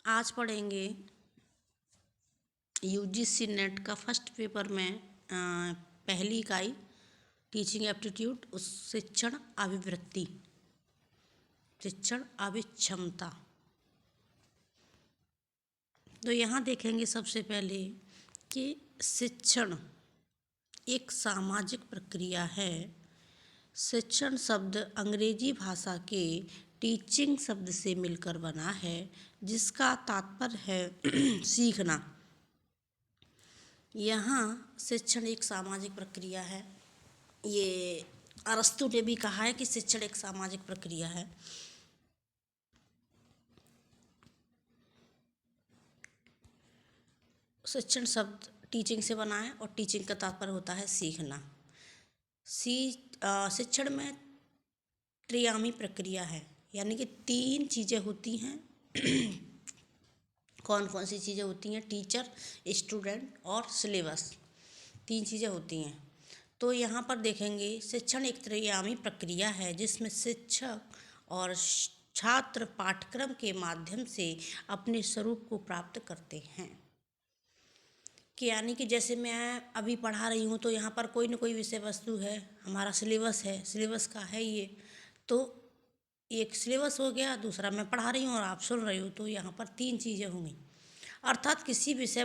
आज पढ़ेंगे UGC net का फर्स्ट पेपर में पहली इकाई टीचिंग एप्टीट्यूड उस शिक्षण अभिवृत्ति शिक्षण अभिक्षमता। तो यहाँ देखेंगे सबसे पहले कि शिक्षण एक सामाजिक प्रक्रिया है। शिक्षण शब्द अंग्रेजी भाषा के टीचिंग शब्द से मिलकर बना है, जिसका तात्पर्य है सीखना। यहाँ शिक्षण एक सामाजिक प्रक्रिया है। ये अरस्तु ने भी कहा है कि शिक्षण एक सामाजिक प्रक्रिया है। शिक्षण शब्द टीचिंग से बना है और टीचिंग का तात्पर्य होता है सीखना। शिक्षण में त्रियामी प्रक्रिया है, यानी कि 3 चीज़ें होती हैं। कौन कौन सी चीज़ें होती हैं? टीचर, स्टूडेंट और सिलेबस, 3 चीज़ें होती हैं। तो यहाँ पर देखेंगे शिक्षण एक त्रियामी प्रक्रिया है जिसमें शिक्षक और छात्र पाठ्यक्रम के माध्यम से अपने स्वरूप को प्राप्त करते हैं। कि यानी कि जैसे मैं अभी पढ़ा रही हूँ तो यहाँ पर कोई न कोई विषय वस्तु है, हमारा सिलेबस है, सिलेबस का है ये। तो एक सिलेबस हो गया, दूसरा मैं पढ़ा रही हूँ और आप सुन रही हो, तो यहाँ पर 3 चीज़ें होंगी। अर्थात किसी विषय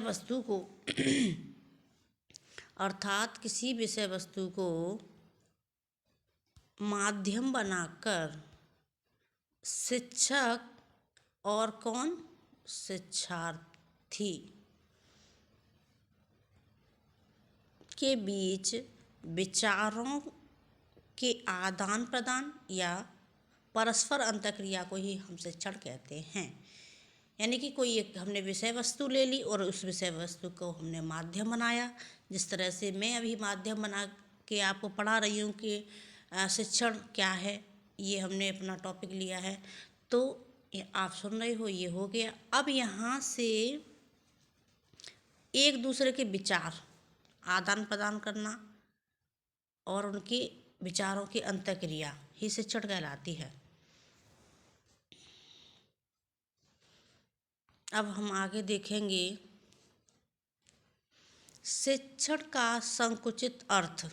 वस्तु को माध्यम बनाकर शिक्षक और कौन? शिक्षार्थी के बीच विचारों के आदान प्रदान या परस्पर अंतःक्रिया को ही हम शिक्षण कहते हैं। यानी कि कोई एक हमने विषय वस्तु ले ली और उस विषय वस्तु को हमने माध्यम बनाया। जिस तरह से मैं अभी माध्यम बना के आपको पढ़ा रही हूँ कि शिक्षण क्या है, ये हमने अपना टॉपिक लिया है। तो ये आप सुन रहे हो, ये हो गया। अब यहाँ से एक दूसरे के विचार आदान प्रदान करना और उनके विचारों की अंतःक्रिया ही शिक्षण कहलाती है। अब हम आगे देखेंगे शिक्षण का संकुचित अर्थ।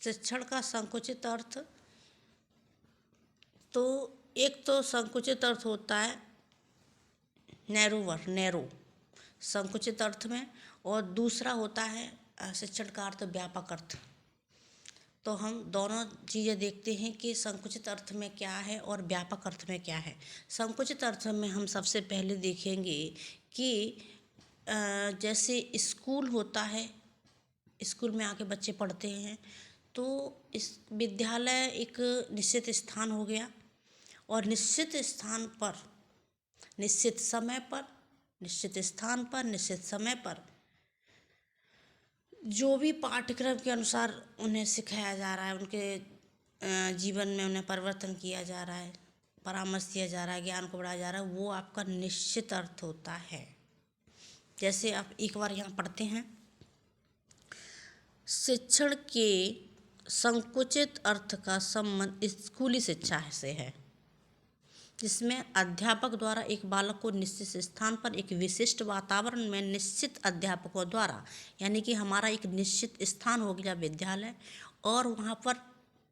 शिक्षण का संकुचित अर्थ, तो एक तो संकुचित अर्थ होता है नैरो संकुचित अर्थ में, और दूसरा होता है शिक्षण का अर्थ व्यापक अर्थ। तो हम दोनों चीज़ें देखते हैं कि संकुचित अर्थ में क्या है और व्यापक अर्थ में क्या है। संकुचित अर्थ में हम सबसे पहले देखेंगे कि जैसे स्कूल होता है, स्कूल में आके बच्चे पढ़ते हैं, तो इस विद्यालय एक निश्चित स्थान हो गया और निश्चित स्थान पर, निश्चित समय पर, निश्चित स्थान पर, निश्चित समय पर जो भी पाठ्यक्रम के अनुसार उन्हें सिखाया जा रहा है, उनके जीवन में उन्हें परिवर्तन किया जा रहा है, परामर्श दिया जा रहा है, ज्ञान को बढ़ाया जा रहा है, वो आपका निश्चित अर्थ होता है। जैसे आप एक बार यहाँ पढ़ते हैं, शिक्षण के संकुचित अर्थ का संबंध स्कूली शिक्षा से है, जिसमें अध्यापक द्वारा एक बालक को निश्चित स्थान पर एक विशिष्ट वातावरण में निश्चित अध्यापकों द्वारा, यानी कि हमारा एक निश्चित स्थान हो गया विद्यालय, और वहाँ पर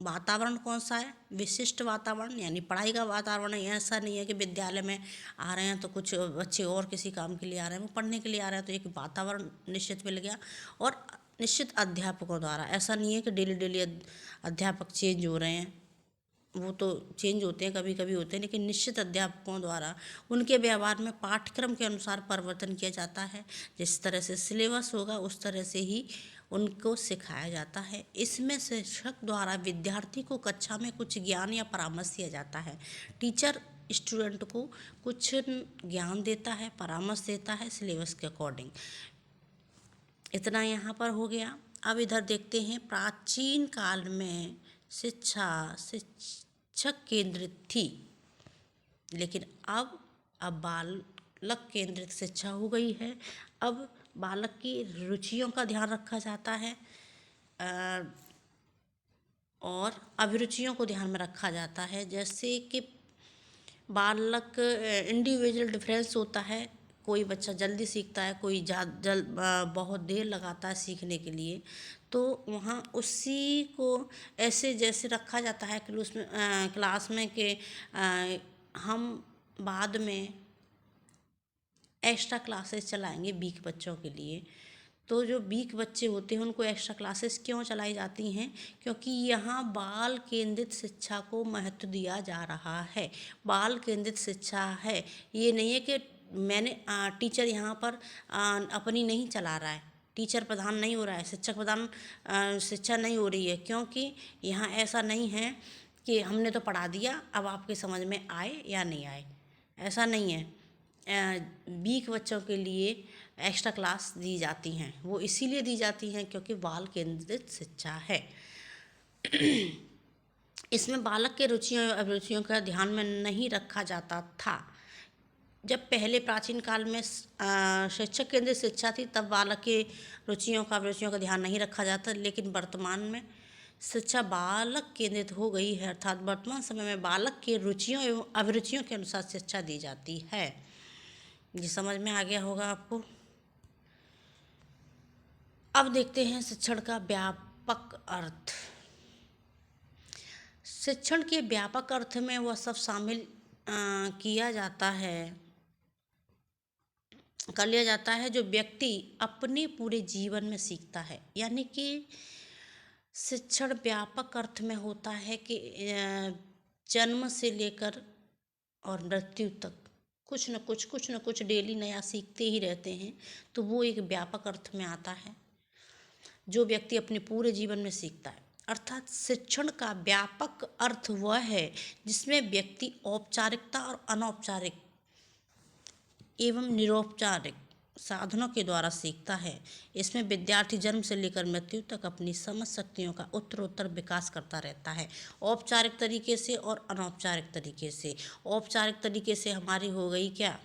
वातावरण कौन सा है? विशिष्ट वातावरण, यानी पढ़ाई का वातावरण। ऐसा नहीं है कि विद्यालय में आ रहे हैं तो कुछ बच्चे और किसी काम के लिए आ रहे हैं, वो पढ़ने के लिए आ रहे हैं, तो एक वातावरण निश्चित मिल गया। और निश्चित अध्यापकों द्वारा, ऐसा नहीं है कि डेली अध्यापक चेंज हो रहे हैं, वो तो चेंज होते हैं, कभी कभी होते हैं, लेकिन निश्चित अध्यापकों द्वारा उनके व्यवहार में पाठ्यक्रम के अनुसार परिवर्तन किया जाता है। जिस तरह से सिलेबस होगा उस तरह से ही उनको सिखाया जाता है। इसमें शिक्षक द्वारा विद्यार्थी को कक्षा में कुछ ज्ञान या परामर्श दिया जाता है। टीचर स्टूडेंट को कुछ ज्ञान देता है, परामर्श देता है सिलेबस के अकॉर्डिंग। इतना यहाँ पर हो गया। अब इधर देखते हैं, प्राचीन काल में शिक्षा शिक्षक केंद्रित थी, लेकिन अब बालक केंद्रित शिक्षा हो गई है। अब बालक की रुचियों का ध्यान रखा जाता है और अभिरुचियों को ध्यान में रखा जाता है। जैसे कि बालक इंडिविजुअल डिफरेंस होता है। कोई बच्चा जल्दी सीखता है, कोई बहुत देर लगाता है सीखने के लिए। तो वहाँ उसी को ऐसे जैसे रखा जाता है क्लास में कि हम बाद में एक्स्ट्रा क्लासेस चलाएंगे वीक बच्चों के लिए। तो जो वीक बच्चे होते हैं उनको एक्स्ट्रा क्लासेस क्यों चलाई जाती हैं? क्योंकि यहाँ बाल केंद्रित शिक्षा को महत्व दिया जा रहा है। बाल केंद्रित शिक्षा है, ये नहीं है कि मैंने टीचर यहाँ पर अपनी नहीं चला रहा है, टीचर प्रधान नहीं हो रहा है, शिक्षक प्रधान शिक्षा नहीं हो रही है। क्योंकि यहाँ ऐसा नहीं है कि हमने तो पढ़ा दिया, अब आपके समझ में आए या नहीं आए, ऐसा नहीं है। वीक बच्चों के लिए एक्स्ट्रा क्लास दी जाती हैं। वो इसीलिए दी जाती हैं क्योंकि बाल केंद्रित शिक्षा है। इसमें बालक के रुचियों और अभिरुचियों का ध्यान में नहीं रखा जाता था। जब पहले प्राचीन काल में शिक्षक केंद्रित शिक्षा थी तब बालक के रुचियों का अभिरुचियों का ध्यान नहीं रखा जाता, लेकिन वर्तमान में शिक्षा बालक केंद्रित हो गई है। अर्थात वर्तमान समय में बालक के रुचियों एवं अभिरुचियों के अनुसार शिक्षा दी जाती है। ये समझ में आ गया होगा आपको। अब देखते हैं शिक्षण का व्यापक अर्थ। शिक्षण के व्यापक अर्थ में वह सब शामिल किया जाता है, कर लिया जाता है जो व्यक्ति अपने पूरे जीवन में सीखता है। यानी कि शिक्षण व्यापक अर्थ में होता है कि जन्म से लेकर और मृत्यु तक कुछ न कुछ डेली नया सीखते ही रहते हैं, तो वो एक व्यापक अर्थ में आता है जो व्यक्ति अपने पूरे जीवन में सीखता है। अर्थात शिक्षण का व्यापक अर्थ वह है जिसमें व्यक्ति औपचारिकता और अनौपचारिक एवं निरौपचारिक साधनों के द्वारा सीखता है। इसमें विद्यार्थी जन्म से लेकर मृत्यु तक अपनी समझ शक्तियों का उत्तरोत्तर विकास करता रहता है, औपचारिक तरीके से और अनौपचारिक तरीके से। औपचारिक तरीके से हमारी हो गई क्या,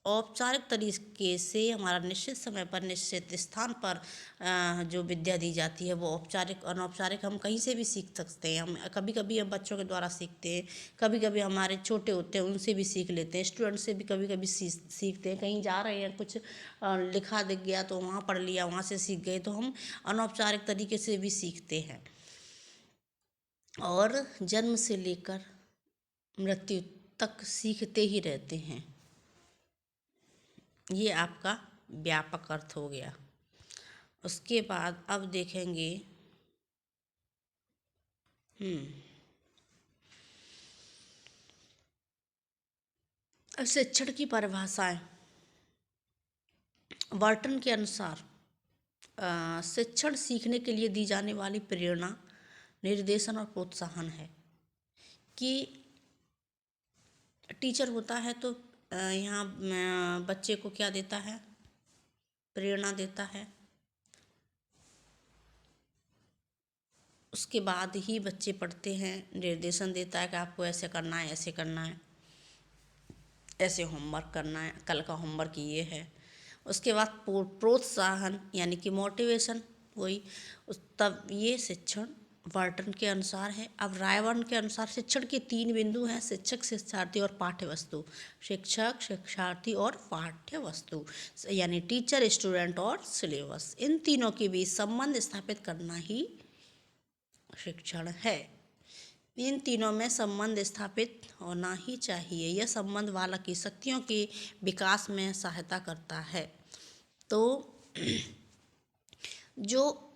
औपचारिक तरीके से हमारा निश्चित समय पर निश्चित स्थान पर जो विद्या दी जाती है वो औपचारिक। अनौपचारिक हम कहीं से भी सीख सकते हैं। हम कभी कभी हम बच्चों के द्वारा सीखते हैं, कभी कभी हमारे छोटे होते हैं उनसे भी सीख लेते हैं, स्टूडेंट से भी कभी कभी सीखते हैं। कहीं जा रहे हैं, कुछ लिखा दिख गया तो वहाँ पढ़ लिया, वहाँ से सीख गए, तो हम अनौपचारिक तरीके से भी सीखते हैं। और जन्म से लेकर मृत्यु तक सीखते ही रहते हैं। ये आपका व्यापक अर्थ हो गया। उसके बाद अब देखेंगे अब शिक्षण की परिभाषाएं। बर्टन के अनुसार शिक्षण सीखने के लिए दी जाने वाली प्रेरणा, निर्देशन और प्रोत्साहन है। कि टीचर होता है तो यहाँ बच्चे को क्या देता है, प्रेरणा देता है। उसके बाद ही बच्चे पढ़ते हैं, निर्देशन देता है कि आपको ऐसे करना है, ऐसे करना है, ऐसे होमवर्क करना है, कल का होमवर्क ये है। उसके बाद प्रोत्साहन यानी कि मोटिवेशन, वही तब ये शिक्षण बर्टन के अनुसार है। अब रायबर्न के अनुसार शिक्षण के 3 बिंदु हैं: शिक्षक, शिक्षार्थी और पाठ्य वस्तु। शिक्षक, शिक्षार्थी और पाठ्य वस्तु यानी टीचर, स्टूडेंट और सिलेबस। इन तीनों के बीच संबंध स्थापित करना ही शिक्षण है। इन तीनों में संबंध स्थापित होना ही चाहिए। यह संबंध बालक की शक्तियों के विकास में सहायता करता है। तो जो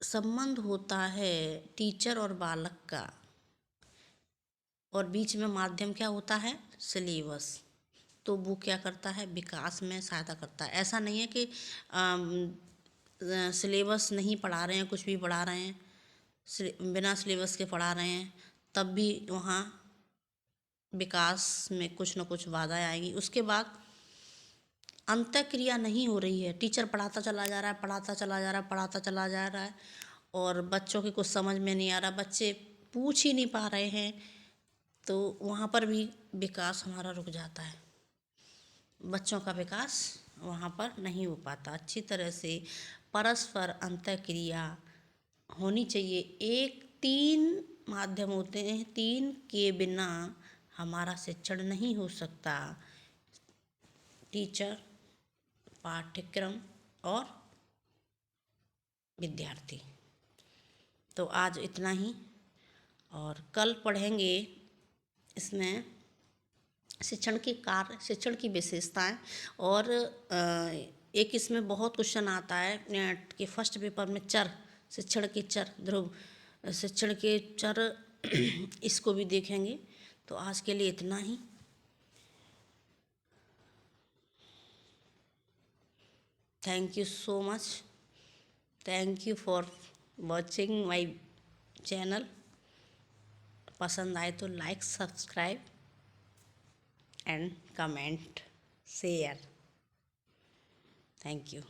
संबंध होता है टीचर और बालक का, और बीच में माध्यम क्या होता है, सिलेबस, तो वो क्या करता है, विकास में सहायता करता है। ऐसा नहीं है कि सिलेबस नहीं पढ़ा रहे हैं, कुछ भी पढ़ा रहे हैं, बिना सिलेबस के पढ़ा रहे हैं, तब भी वहाँ विकास में कुछ न कुछ बाधाएं आएंगी। उसके बाद अंतःक्रिया नहीं हो रही है, टीचर पढ़ाता चला जा रहा है, पढ़ाता चला जा रहा है, पढ़ाता चला जा रहा है, और बच्चों के कुछ समझ में नहीं आ रहा, बच्चे पूछ ही नहीं पा रहे हैं, तो वहाँ पर भी विकास हमारा रुक जाता है। बच्चों का विकास वहाँ पर नहीं हो पाता अच्छी तरह से। परस्पर अंतःक्रिया होनी चाहिए। एक 3 माध्यम होते हैं, 3 के बिना हमारा शिक्षण नहीं हो सकता। टीचर, पाठ्यक्रम और विद्यार्थी। तो आज इतना ही, और कल पढ़ेंगे इसमें शिक्षण के कार्य, शिक्षण की विशेषताएं, और एक इसमें बहुत क्वेश्चन आता है नेट के फर्स्ट पेपर में, चर, शिक्षण के चर, ध्रुव, शिक्षण के चर इसको भी देखेंगे। तो आज के लिए इतना ही। Thank you so much. Thank you for watching my channel. पसंद आए तो like, subscribe and comment, share. Thank you.